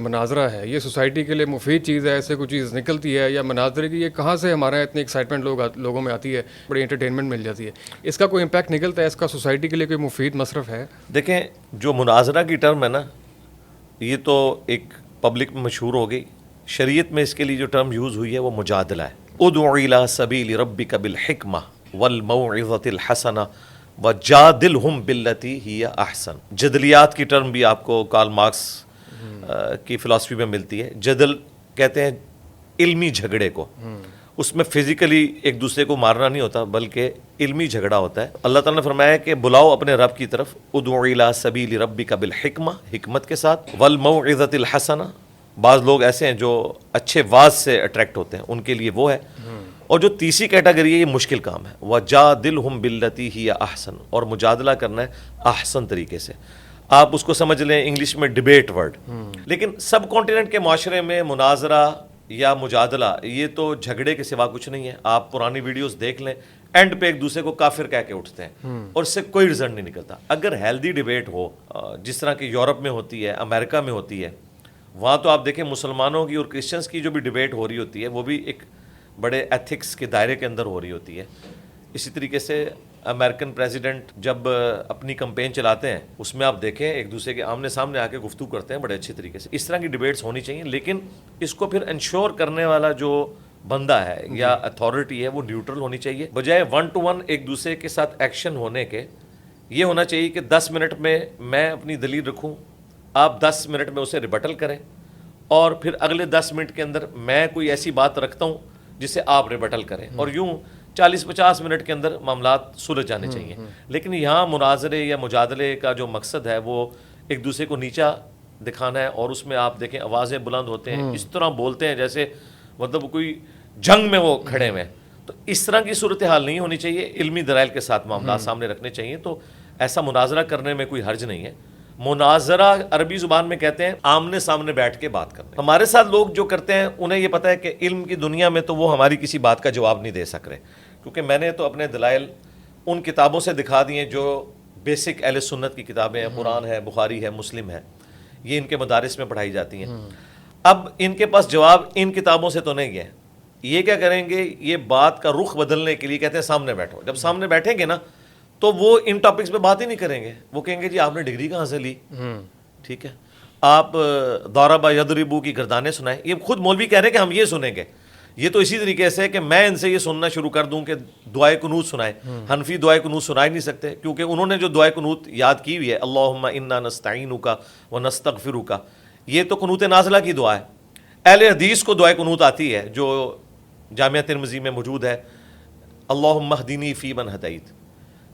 مناظرہ ہے یہ سوسائٹی کے لیے مفید چیز ہے, ایسے کوئی چیز نکلتی ہے, یا مناظرے کی یہ کہاں سے ہمارے اتنی ایکسائٹمنٹ لوگوں میں آتی ہے, بڑی انٹرٹینمنٹ مل جاتی ہے, اس کا کوئی امپیکٹ نکلتا ہے, اس کا سوسائٹی کے لیے کوئی مفید مصرف ہے؟ دیکھیں جو مناظرہ کی ٹرم ہے نا, یہ تو ایک پبلک میں مشہور ہو گئی. شریعت میں اس کے لیے جو ٹرم یوز ہوئی ہے وہ مجادلہ ہے. ادع الی سبیل ربک بالحکمہ والموعظۃ الحسنہ وجادلہم باللتی ہی احسن. جدلیات کی ٹرم بھی آپ کو کارل مارکس کی فلسفی میں ملتی ہے. جدل کہتے ہیں علمی جھگڑے کو, اس میں فزیکلی ایک دوسرے کو مارنا نہیں ہوتا بلکہ علمی جھگڑا ہوتا ہے. اللہ تعالیٰ نے فرمایا کہ بلاؤ اپنے رب کی طرف, ادع الی سبیل ربک بالحکمہ, حکمت کے ساتھ, والموعظۃ الحسنہ. بعض لوگ ایسے ہیں جو اچھے واز سے اٹریکٹ ہوتے ہیں, ان کے لیے وہ ہے. اور جو تیسری کیٹیگری ہے یہ مشکل کام ہے, وجادلہم باللتی ہی احسن, اور مجادلہ کرنا ہے احسن طریقے سے. آپ اس کو سمجھ لیں انگلش میں ڈیبیٹ ورڈ. لیکن سب کانٹیننٹ کے معاشرے میں مناظرہ یا مجادلہ یہ تو جھگڑے کے سوا کچھ نہیں ہے. آپ پرانی ویڈیوز دیکھ لیں, اینڈ پہ ایک دوسرے کو کافر کہہ کے اٹھتے ہیں اور اس سے کوئی رزلٹ نہیں نکلتا. اگر ہیلدی ڈیبیٹ ہو جس طرح کہ یورپ میں ہوتی ہے, امریکہ میں ہوتی ہے, وہاں تو آپ دیکھیں مسلمانوں کی اور کرسچنس کی جو بھی ڈیبیٹ ہو رہی ہوتی ہے وہ بھی ایک بڑے ایتھکس کے دائرے کے اندر ہو رہی ہوتی ہے. اسی طریقے سے امریکن پریزیڈنٹ جب اپنی کمپین چلاتے ہیں اس میں آپ دیکھیں ایک دوسرے کے آمنے سامنے آ کے گفتگو کرتے ہیں بڑے اچھے طریقے سے. اس طرح کی ڈیبیٹس ہونی چاہیے, لیکن اس کو پھر انشور کرنے والا جو بندہ ہے یا اتھارٹی ہے وہ نیوٹرل ہونی چاہیے. بجائے 1 to 1 ایک دوسرے کے ساتھ ایکشن ہونے کے, یہ ہونا چاہیے کہ 10 منٹ میں اپنی دلیل رکھوں, آپ 10 منٹ میں اسے ریبٹل کریں, اور پھر اگلے 10 منٹ کے اندر میں کوئی ایسی بات رکھتا ہوں جسے آپ ریبٹل کریں, اور یوں 40-50 منٹ کے اندر معاملات سلجھ جانے چاہیے. لیکن یہاں مناظرے یا مجادلے کا جو مقصد ہے وہ ایک دوسرے کو نیچا دکھانا ہے, اور اس میں آپ دیکھیں آوازیں بلند ہوتے ہیں, اس طرح بولتے ہیں جیسے مطلب کوئی جنگ میں وہ کھڑے ہوئے ہیں. تو اس طرح کی صورتحال نہیں ہونی چاہیے. علمی دلائل کے ساتھ معاملات سامنے رکھنے چاہیے. تو ایسا مناظرہ کرنے میں کوئی حرج نہیں ہے. مناظرہ عربی زبان میں کہتے ہیں آمنے سامنے بیٹھ کے بات کرنا. ہمارے ساتھ لوگ جو کرتے ہیں انہیں یہ پتہ ہے کہ علم کی دنیا میں تو وہ ہماری کسی بات کا جواب نہیں دے سک رہے, کیونکہ میں نے تو اپنے دلائل ان کتابوں سے دکھا دیے جو بیسک اہل سنت کی کتابیں ہیں, قرآن ہے, بخاری ہے, مسلم ہے, یہ ان کے مدارس میں پڑھائی جاتی ہیں. اب ان کے پاس جواب ان کتابوں سے تو نہیں ہے. یہ کیا کریں گے, یہ بات کا رخ بدلنے کے لیے کہتے ہیں سامنے بیٹھو. جب سامنے بیٹھیں گے نا تو وہ ان ٹاپکس پہ بات ہی نہیں کریں گے. وہ کہیں گے جی آپ نے ڈگری کہاں سے لی, ٹھیک ہے, آپ ضرب یضرب کی گردانیں سنائیں. یہ خود مولوی کہہ رہے ہیں کہ ہم یہ سنیں گے. یہ تو اسی طریقے سے کہ میں ان سے یہ سننا شروع کر دوں کہ دعائے قنوت سنائیں. حنفی دعائے قنوت سنا ہی نہیں سکتے, کیونکہ انہوں نے جو دعائے قنوت یاد کی ہوئی ہے, اللہم انا نستعینک ونستغفرک, یہ تو قنوت نازلہ کی دعا ہے. اہل حدیث کو دعائے قنوت آتی ہے جو جامعہ ترمذی میں موجود ہے, اللہم اہدنی فی من ہدیت.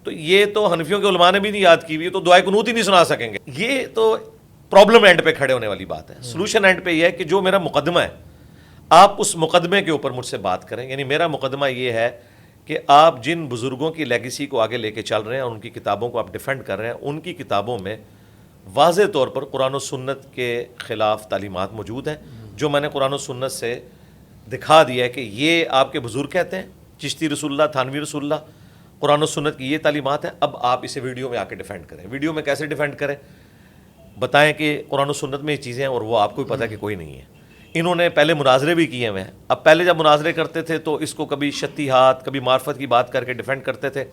تو یہ تو حنفیوں کے علماء نے بھی نہیں یاد کی ہوئی, تو دعائے قنوت ہی نہیں سنا سکیں گے. یہ تو پرابلم اینڈ پہ کھڑے ہونے والی بات ہے. سلوشن اینڈ پہ یہ ہے کہ جو میرا مقدمہ ہے آپ اس مقدمے کے اوپر مجھ سے بات کریں. یعنی میرا مقدمہ یہ ہے کہ آپ جن بزرگوں کی لیگیسی کو آگے لے کے چل رہے ہیں اور ان کی کتابوں کو آپ ڈیفینڈ کر رہے ہیں, ان کی کتابوں میں واضح طور پر قرآن و سنت کے خلاف تعلیمات موجود ہیں, جو میں نے قرآن و سنت سے دکھا دیا ہے کہ یہ آپ کے بزرگ کہتے ہیں, چشتی رسول اللہ, تھانوی رسول اللہ, قرآن و سنت کی یہ تعلیمات ہیں. اب آپ اسے ویڈیو میں آ کے ڈیفینڈ کریں. ویڈیو میں کیسے ڈیفینڈ کریں, بتائیں کہ قرآن و سنت میں یہ چیزیں ہیں اور وہ آپ کو بھی پتہ ہے کہ کوئی نہیں ہے. انہوں نے پہلے مناظرے بھی کیے ہوئے ہیں. اب پہلے جب مناظرے کرتے تھے تو اس کو کبھی شتیہات, کبھی معرفت کی بات کر کے ڈیفینڈ کرتے تھے.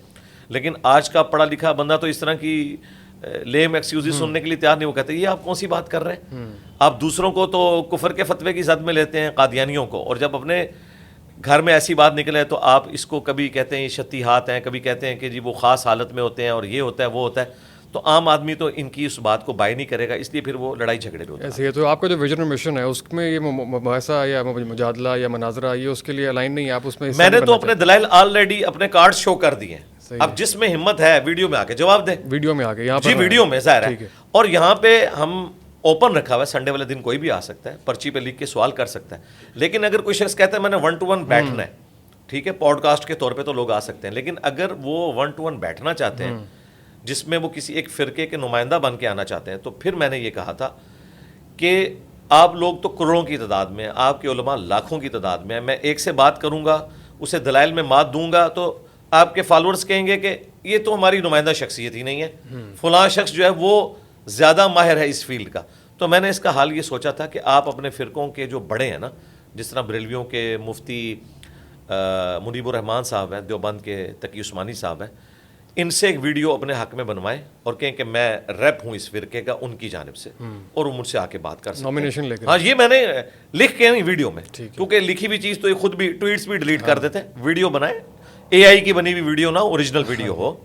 لیکن آج کا پڑھا لکھا بندہ تو اس طرح کی لیم ایکسکیوزز سننے کے لیے تیار نہیں. وہ کہتے ہیں یہ آپ کون سی بات کر رہے ہیں, آپ دوسروں کو تو کفر کے فتوے کی زد میں لیتے ہیں, قادیانیوں کو, اور جب اپنے گھر میں ایسی بات نکلے تو آپ اس کو کبھی کہتے ہیں یہ شتیہات ہیں, کبھی کہتے ہیں کہ جی وہ خاص حالت میں ہوتے ہیں اور یہ ہوتا ہے وہ ہوتا ہے. تو عام آدمی تو ان کی اس بات کو بائی نہیں کرے گا, اس لیے پھر وہ لڑائی جھگڑے ہوتے ہیں. ایسے ہی تو آپ کا جو ویژن اور مشن ہے اس میں یہ مباحثہ یا مجادلہ یا مناظرہ یہ اس کے لیے الائن نہیں ہے, آپ اس میں میں نے تو اپنے دلائل آلریڈی اپنے کارڈ شو کر دیے ہیں. اب جس میں ہمت ہے ویڈیو میں آ کے جواب دے, ویڈیو میں آ کے یہاں جی ویڈیو میں ظاہر ہے. اور یہاں پہ ہم اوپن رکھا ہوا ہے, سنڈے والے دن کوئی بھی آ سکتا ہے, پرچی پہ لکھ کے سوال کر سکتا ہے. لیکن اگر کوئی شخص کہتا ہے میں نے 1 to 1 بیٹھنا ہے, ٹھیک ہے, پوڈ کاسٹ کے طور پہ تو لوگ آ سکتے ہیں. لیکن اگر وہ 1 to 1 بیٹھنا چاہتے ہیں جس میں وہ کسی ایک فرقے کے نمائندہ بن کے آنا چاہتے ہیں, تو پھر میں نے یہ کہا تھا کہ آپ لوگ تو کروڑوں کی تعداد میں, آپ کے علماء لاکھوں کی تعداد میں, میں ایک سے بات کروں گا, اسے دلائل میں مات دوں گا, تو آپ کے فالوورز کہیں گے کہ یہ تو ہماری نمائندہ شخصیت ہی نہیں ہے, فلاں شخص جو ہے وہ زیادہ ماہر ہے اس فیلڈ کا. تو میں نے اس کا حال یہ سوچا تھا کہ آپ اپنے فرقوں کے جو بڑے ہیں نا، جس طرح بریلویوں کے مفتی منیب الرحمان صاحب ہیں، دیوبند کے تقی عثمانی صاحب ہیں، ان سے ایک ویڈیو اپنے حق میں بنوائیں اور کہیں کہ میں ریپ ہوں اس فرقے کا ان کی جانب سے، اور وہ مجھ سے آ کے بات کر سکتے ہیں. نامینیشن لے کے. ہاں یہ میں نے لکھ کے نہیں ویڈیو میں، کیونکہ لکھی ہوئی چیز تو یہ خود بھی ٹویٹس بھی ڈیلیٹ کر دیتے ہیں. ویڈیو بنائیں، اے آئی کی بنی ہوئی ویڈیو نہ اوریجنل ویڈیو ہو،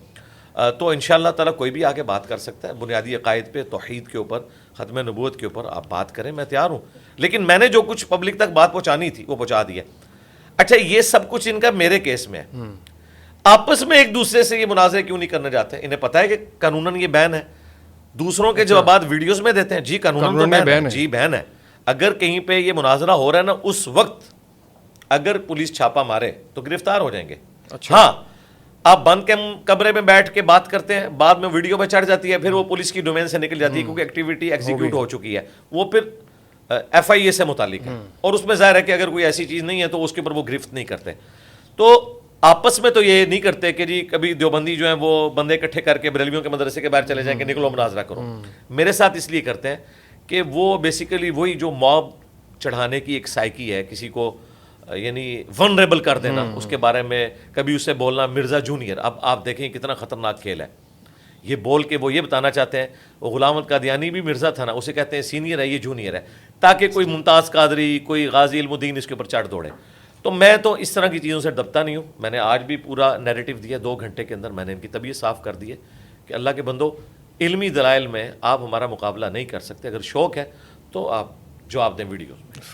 تو انشاءاللہ تعالیٰ کوئی بھی آگے بات کر سکتا ہے. بنیادی عقائد پہ، توحید کے اوپر، ختم نبوت کے اوپر آپ بات کریں، میں تیار ہوں. لیکن میں نے جو کچھ پبلک تک بات پہنچانی تھی وہ پہنچا دیا. اچھا یہ سب کچھ ان کا میرے کیس میں ہے. آپس میں ایک دوسرے سے یہ مناظرے کیوں نہیں کرنے جاتے؟ انہیں پتہ ہے کہ قانوناً یہ بین ہے. دوسروں کے جوابات ویڈیوز میں دیتے ہیں، جی قانوناً تو بین ہے، جی بین ہے. اگر کہیں پہ یہ مناظرہ ہو رہا ہے نا، اس وقت اگر پولیس چھاپا مارے تو گرفتار ہو جائیں گے. ہاں آپ بند کے کمرے میں بیٹھ کے بات کرتے ہیں، بعد میں ویڈیو پہ چڑھ جاتی ہے، پھر وہ پولیس کی ڈومین سے نکل جاتی ہے کیونکہ ایکٹیویٹی ایگزیکیوٹ ہو چکی ہے، وہ پھر ایف آئی اے سے متعلق ہے، اور اس میں ظاہر ہے کہ اگر کوئی ایسی چیز نہیں ہے تو اس کے اوپر وہ گرفت نہیں کرتے. تو آپس میں تو یہ نہیں کرتے کہ جی کبھی دیوبندی جو ہیں وہ بندے اکٹھے کر کے بریلویوں کے مدرسے کے باہر چلے جائیں کہ نکلو مناظرہ کرو. میرے ساتھ اس لیے کرتے ہیں کہ وہ بیسیکلی وہی جو موب چڑھانے کی ایک سائیکی ہے، کسی کو یعنی ونریبل کر دینا، اس کے بارے میں کبھی اسے بولنا مرزا جونیئر. اب آپ دیکھیں کتنا خطرناک کھیل ہے. یہ بول کے وہ یہ بتانا چاہتے ہیں وہ غلام احمد قادیانی بھی مرزا تھا نا، اسے کہتے ہیں سینئر ہے، یہ جونیئر ہے، تاکہ کوئی ممتاز قادری، کوئی غازی علم الدین اس کے اوپر چڑھ دوڑے. تو میں تو اس طرح کی چیزوں سے دبتا نہیں ہوں. میں نے آج بھی پورا نیریٹو دیا، 2 گھنٹے کے اندر میں نے ان کی طبیعت صاف کر دی ہے کہ اللہ کے بندو، علمی دلائل میں آپ ہمارا مقابلہ نہیں کر سکتے. اگر شوق ہے تو آپ جواب دیں ویڈیوز میں.